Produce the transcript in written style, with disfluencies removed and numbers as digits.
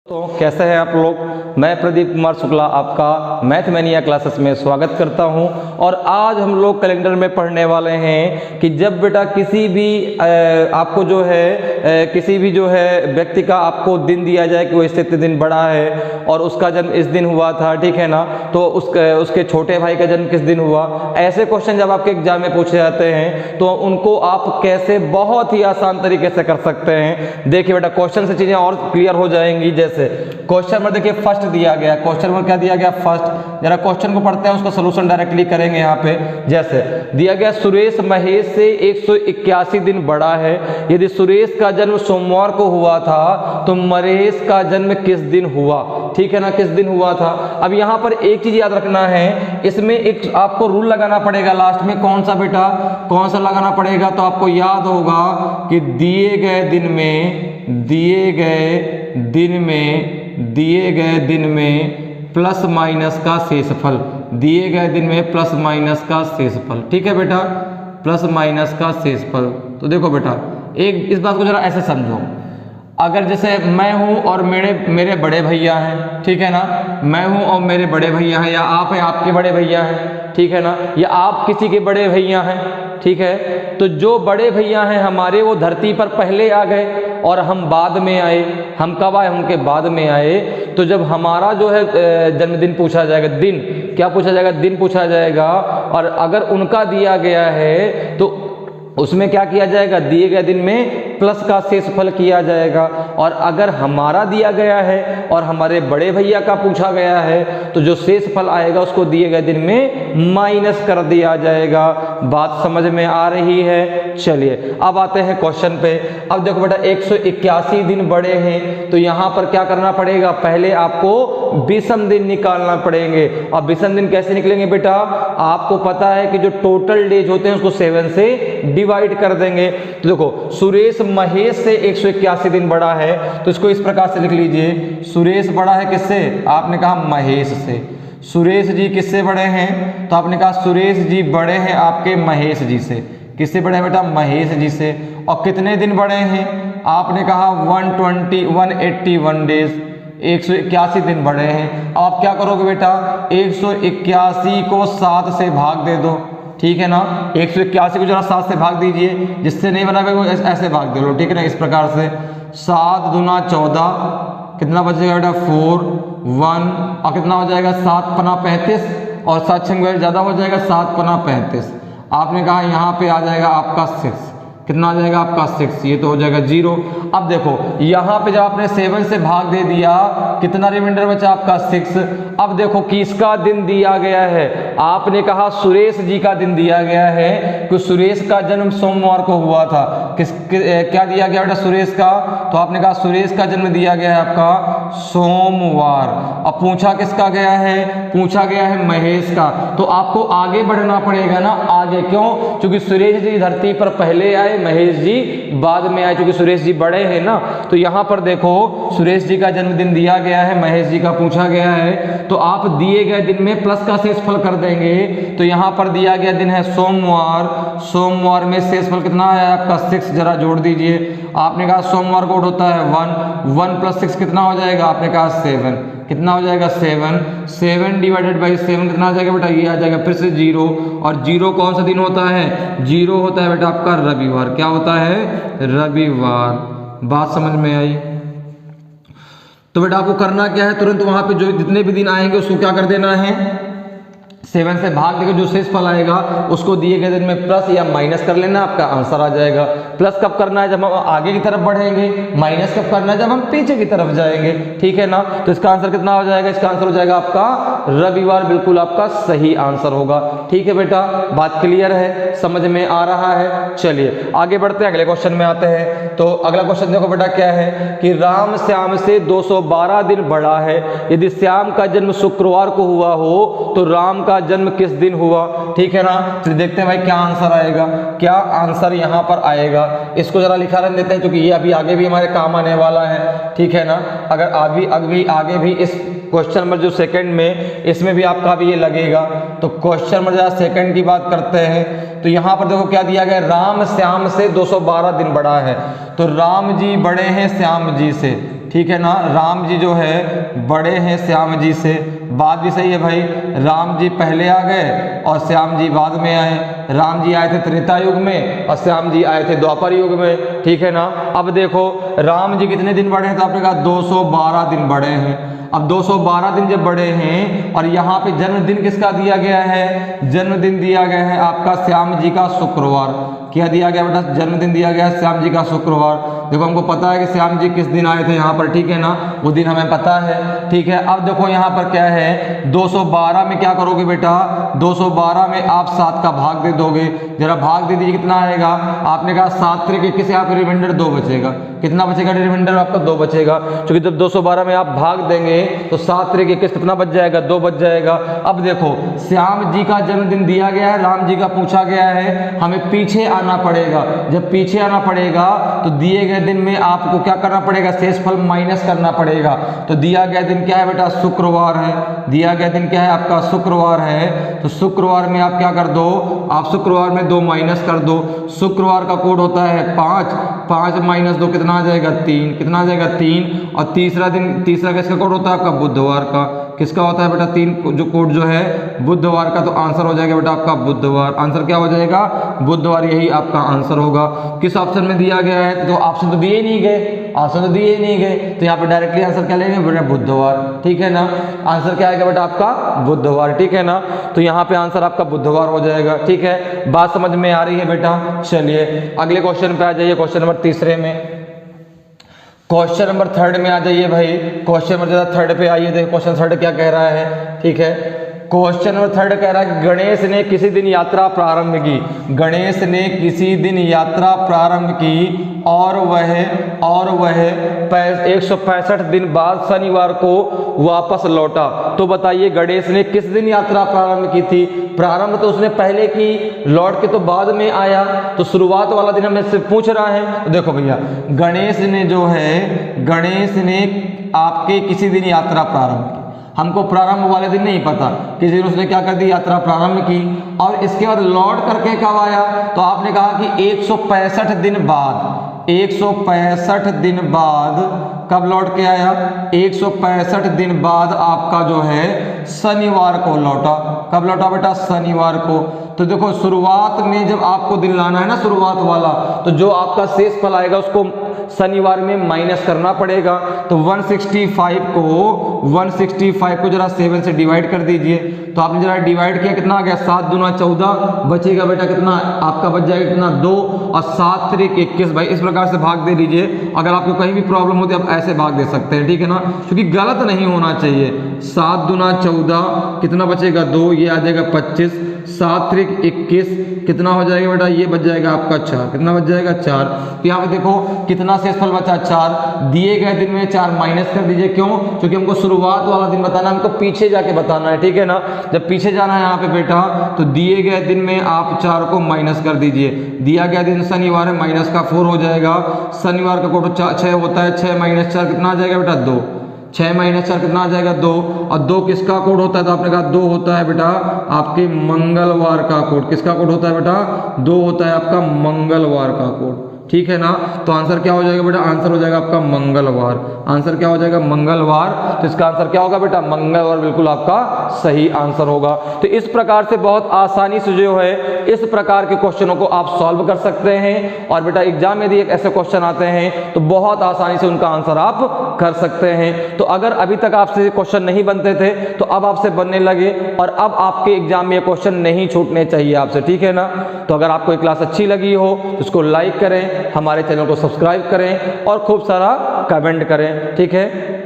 तो कैसे हैं आप लोग। मैं प्रदीप कुमार शुक्ला आपका मैथ मैनिया क्लासेस में स्वागत करता हूं। और आज हम लोग कैलेंडर में पढ़ने वाले हैं कि जब बेटा किसी भी आपको जो है किसी भी जो है व्यक्ति का आपको दिन दिया जाए कि वो इससे इतने दिन बड़ा है और उसका जन्म इस दिन हुआ था, ठीक है ना, तो उसके छोटे भाई का जन्म किस दिन हुआ। ऐसे क्वेश्चन जब आपके एग्जाम में पूछे जाते हैं तो उनको आप कैसे बहुत ही आसान तरीके से कर सकते हैं। देखिए बेटा, क्वेश्चन से चीज़ें और क्लियर हो जाएंगी। जैसे क्वेश्चन नंबर देखिए फर्स्ट दिया गया, क्वेश्चन नंबर क्या दिया गया, फर्स्ट। जरा क्वेश्चन को पढ़ते हैं, उसका सोल्यूशन डायरेक्टली करेंगे। यहाँ पे जैसे दिया गया, सुरेश महेश से 181 दिन बड़ा है। यदि सुरेश का जन्म सोमवार को हुआ था तो महेश का जन्म किस दिन हुआ, ठीक है ना, किस दिन हुआ था। अब यहाँ पर एक चीज याद रखना है, इसमें एक आपको रूल लगाना पड़ेगा लास्ट में। कौन सा बेटा, कौन सा लगाना पड़ेगा, तो आपको याद होगा कि दिए गए दिन में प्लस माइनस का शेषफल, दिए गए दिन में प्लस माइनस का शेषफल, ठीक है बेटा, प्लस माइनस का शेषफल। तो देखो बेटा, एक इस बात को जरा ऐसे समझो। अगर जैसे मैं हूं और मेरे बड़े भैया हैं, ठीक है ना, मैं हूं और मेरे बड़े भैया हैं, या आप हैं आपके बड़े भैया हैं, ठीक है ना, या आप किसी के बड़े भैया हैं, ठीक है। तो जो बड़े भैया हैं हमारे, वो धरती पर पहले आ गए और हम बाद में आए। हम कब आए, उनके बाद में आए। तो जब हमारा जो है जन्मदिन पूछा जाएगा, दिन क्या पूछा जाएगा, दिन पूछा जाएगा, और अगर उनका दिया गया है तो उसमें क्या किया जाएगा, दिए गए दिन में प्लस का शेषफल किया जाएगा। और अगर हमारा दिया गया है और हमारे बड़े भैया का पूछा गया है तो जो शेषफल आएगा उसको दिए गए दिन में माइनस कर दिया जाएगा। बात समझ में आ रही है। चलिए अब आते हैं क्वेश्चन पे। अब देखो बेटा, 181 दिन बड़े हैं तो यहाँ पर क्या करना पड़ेगा, पहले आपको विषम दिन निकालना पड़ेंगे। अब विषम दिन कैसे निकलेंगे बेटा, आपको पता है कि जो टोटल डेज होते हैं उसको 7 से डिवाइड कर देंगे। तो देखो, सुरेश महेश से 181 दिन बड़ा है तो इसको इस प्रकार से लिख लीजिए, सुरेश बड़ा है किससे, आपने कहा महेश से। सुरेश जी किससे बड़े हैं, तो आपने कहा सुरेश जी बड़े हैं आपके महेश जी से। किससे बड़े हैं बेटा, महेश जी से। और कितने दिन बड़े हैं, आपने कहा 181 डेज, 181 दिन बड़े हैं। आप क्या करोगे बेटा, 181 को 7 से भाग दे दो, ठीक है ना। 181 को जरा 7 से भाग दीजिए, जिससे नहीं बना वो ऐसे भाग दे लो, ठीक है ना, इस प्रकार से। 7 दूना 14, कितना बचेगा बेटा, 4 1, और कितना हो जाएगा, 7 पना 35, और 7 6 ज़्यादा हो जाएगा, 7 पना 35। आपने कहा यहाँ पे आ जाएगा आपका 6, कितना आ जाएगा आपका 6, ये तो हो जाएगा 0। अब देखो यहाँ पे जब आपने 7 से भाग दे दिया, कितना रिमाइंडर बचा आपका 6। अब देखो किसका दिन दिया गया है, आपने कहा सुरेश जी का दिन दिया गया है कि सुरेश का जन्म सोमवार को हुआ था। क्या दिया गया बेटा, सुरेश का, तो आपने कहा सुरेश का जन्म दिया गया है आपका सोमवार। अब पूछा किसका गया है, पूछा गया है महेश का। तो आपको आगे बढ़ना पड़ेगा ना, आगे क्यों, क्योंकि सुरेश जी धरती पर पहले आए, महेश जी बाद में आए, क्योंकि सुरेश जी बड़े हैं ना। तो यहाँ पर देखो सुरेश जी का जन्मदिन दिया गया है, महेश जी का पूछा गया है, तो आप दिए गए दिन में प्लस का शेषफल कर देंगे। तो यहाँ पर दिया गया दिन है सोमवार, सोमवार में शेषफल कितना है आपका 6, जरा जोड़ दीजिए। आपने कहा सोमवार को होता है 1 + 6 कितना हो जाएगा, आपने कहा 7, कितना हो जाएगा 7 डिवाइडेड बाई 7 कितना आ जाएगा बेटा, ये आ जाएगा फिर से 0। और 0 कौन सा दिन होता है, 0 होता है बेटा आपका रविवार। क्या होता है, रविवार। बात समझ में आई। तो बेटा आपको करना क्या है, तुरंत वहां पे जो जितने भी दिन आएंगे उसको क्या कर देना है, 7 से भाग देकर जो शेषफल आएगा उसको दिए गए दिन में प्लस या माइनस कर लेना, आपका आंसर आ जाएगा। प्लस कब करना है, जब हम आगे की तरफ बढ़ेंगे। माइनस कब करना है, जब हम पीछे की तरफ जाएंगे, ठीक है ना। तो इसका आंसर कितना हो जाएगा, इसका आंसर हो जाएगा आपका रविवार, बिल्कुल आपका सही आंसर होगा। ठीक है बेटा, बात क्लियर है, समझ में आ रहा है। चलिए आगे बढ़ते हैं, अगले क्वेश्चन में आते हैं। तो अगला क्वेश्चन देखो बेटा क्या है कि राम श्याम से 212 दिन बड़ा है। यदि श्याम का जन्म शुक्रवार को हुआ हो तो राम का जन्म किस दिन हुआ, ठीक है ना। तो देखते हैं भाई क्या आंसर आएगा, क्या आंसर यहाँ पर आएगा। इसको जरा लिखा रहने देते हैं क्योंकि ये अभी आगे भी हमारे काम आने वाला है, ठीक है ना। अगर अभी आगे भी इस क्वेश्चन नंबर जो सेकंड में, इसमें भी आपका भी ये लगेगा। तो क्वेश्चन नंबर जरा सेकंड की बात करते हैं। तो यहाँ पर देखो क्या दिया गया, राम श्याम से 212 दिन बड़ा है। तो राम जी बड़े हैं श्याम जी से, ठीक है ना। राम जी जो है बड़े हैं श्याम जी से, बात भी सही है भाई। राम जी पहले आ गए और श्याम जी बाद में आए। राम जी आए थे त्रेता युग में और श्याम जी आए थे द्वापर युग में, ठीक है ना। अब देखो राम जी कितने दिन बड़े हैं, तो आपने कहा 212 दिन बड़े हैं। अब 212 दिन जब बड़े हैं और यहाँ पे जन्मदिन किसका दिया गया है, जन्मदिन दिया गया है आपका श्याम जी का शुक्रवार। क्या दिया गया बेटा, जन्मदिन दिया गया है श्याम जी का शुक्रवार। देखो हमको पता है कि श्याम जी किस दिन आए थे यहाँ पर, ठीक है ना, वो दिन हमें पता है, ठीक है। अब देखो यहाँ पर क्या है, 212 में क्या करोगे बेटा, 212 में आप 7 का भाग दे दोगे। जरा भाग दे दीजिए, कितना आएगा, आपने कहा 7 3 21 यहाँ पे रिमाइंडर 2 बचेगा। कितना बचेगा रिमाइंडर आपका, 2 बचेगा, क्योंकि जब 212 में आप भाग देंगे तो 7 3 21 कितना बच जाएगा, 2 बच जाएगा। अब देखो श्याम जी का जन्मदिन दिया गया है, राम जी का पूछा गया है, हमें पीछे आना पड़ेगा। जब पीछे आना पड़ेगा तो दिए गए दिन में आपको क्या करना पड़ेगा, शेषफल माइनस करना पड़ेगा। तो दिया गया दिन क्या है बेटा, शुक्रवार है। दिया गया दिन क्या है आपका, शुक्रवार है। तो शुक्रवार में आप क्या कर दो, आप शुक्रवार में 2 माइनस कर दो। शुक्रवार का कोड होता है 5, 5 माइनस 2 कितना आ जाएगा, 3। कितना आ जाएगा, 3। और तीसरा दिन, तीसरा किसका कोड होता है आपका, बुधवार का। किसका होता है बेटा, 3 जो कोड जो है बुधवार का। तो आंसर हो जाएगा बेटा आपका बुधवार। आंसर क्या हो जाएगा, बुधवार, यही आपका आंसर होगा। किस ऑप्शन में दिया गया है, तो ऑप्शन तो दिए नहीं गए, ऑप्शन तो दिए नहीं गए, तो यहाँ पे डायरेक्टली आंसर क्या लेंगे बेटा, बुधवार, ठीक है ना। आंसर क्या आएगा बेटा आपका, बुधवार, ठीक है ना। तो यहाँ पे आंसर आपका बुधवार हो जाएगा, ठीक है। बात समझ में आ रही है बेटा। चलिए अगले क्वेश्चन पे आ जाइए, क्वेश्चन नंबर 3 में। क्वेश्चन नंबर 3 में आ जाइए भाई। क्वेश्चन नंबर 3 पे आइए, देखिए क्वेश्चन 3 क्या कह रहा है, ठीक है। क्वेश्चन नंबर 3 कह रहा है, गणेश ने किसी दिन यात्रा प्रारंभ की। गणेश ने किसी दिन यात्रा प्रारंभ की और वह 165 दिन बाद शनिवार को वापस लौटा। तो बताइए गणेश ने किस दिन यात्रा प्रारंभ की थी। प्रारंभ तो उसने पहले की, लौट के तो बाद में आया, तो शुरुआत वाला दिन हमें से पूछ रहा है। तो देखो भैया, गणेश ने जो है, गणेश ने आपके किसी दिन यात्रा प्रारंभ की। हमको प्रारंभ वाले दिन नहीं पता, किसी दिन उसने क्या कर दी, यात्रा प्रारंभ की। और इसके बाद लौट करके कब आया, तो आपने कहा कि 165 दिन बाद, 165 दिन बाद कब लौट के आया, 165 दिन बाद आपका जो है शनिवार को लौटा। कब लौटा बेटा, शनिवार को। तो देखो शुरुआत में जब आपको दिन लाना है ना, शुरुआत वाला, तो जो आपका शेष फल आएगा उसको शनिवार में माइनस करना पड़ेगा। तो 165 को जरा 7 से डिवाइड कर दीजिए। तो आपने जरा डिवाइड किया, कितना आ गया, 7 दूना 14, बचेगा बेटा कितना आपका, बच जाएगा कितना, 2, और 7 3 21। भाई इस प्रकार से भाग दे दीजिए। अगर आपको कहीं भी प्रॉब्लम होती है आप ऐसे भाग दे सकते हैं, ठीक है ना, क्योंकि गलत नहीं होना चाहिए। 7 दूना 14, कितना बचेगा, 2, ये आ जाएगा 25, 7 3 21, कितना हो जाएगा बेटा, ये बच जाएगा आपका 4। कितना बच जाएगा, 4। तो यहाँ पे देखो कितना शेषफल बचा, 4। दिए गए दिन में 4 माइनस कर दीजिए। क्यों, क्योंकि हमको शुरुआत वाला दिन बताना है, हमको पीछे जाके बताना है, ठीक है ना। जब पीछे जाना है यहाँ पे बेटा, तो दिए गए दिन में आप 4 को माइनस कर दीजिए। दिया गया दिन शनिवार है, माइनस का 4 हो जाएगा। शनिवार का कोड 6 होता है, 6 माइनस 4 कितना आ जाएगा बेटा, 2। 6 माइनस 4 कितना आ जाएगा, 2। और 2 किसका कोड होता है, तो आपने कहा 2 होता है बेटा आपके मंगलवार का कोड। किसका कोड होता है बेटा, 2 होता है आपका मंगलवार का कोड, ठीक है ना। तो आंसर क्या हो जाएगा बेटा, आंसर हो जाएगा आपका मंगलवार। आंसर क्या हो जाएगा, मंगलवार। तो इसका आंसर क्या होगा बेटा, मंगलवार, बिल्कुल आपका सही आंसर होगा। तो इस प्रकार से बहुत आसानी से जो है इस प्रकार के क्वेश्चनों को आप सॉल्व कर सकते हैं। और बेटा एग्जाम में यदि एक ऐसे क्वेश्चन आते हैं तो बहुत आसानी से उनका आंसर आप कर सकते हैं। तो अगर अभी तक आपसे क्वेश्चन नहीं बनते थे तो अब आपसे बनने लगे, और अब आपके एग्जाम में ये क्वेश्चन नहीं छूटने चाहिए आपसे, ठीक है ना। तो अगर आपको ये क्लास अच्छी लगी हो तो इसको लाइक करें, हमारे चैनल को सब्सक्राइब करें और खूब सारा कमेंट करें, ठीक है।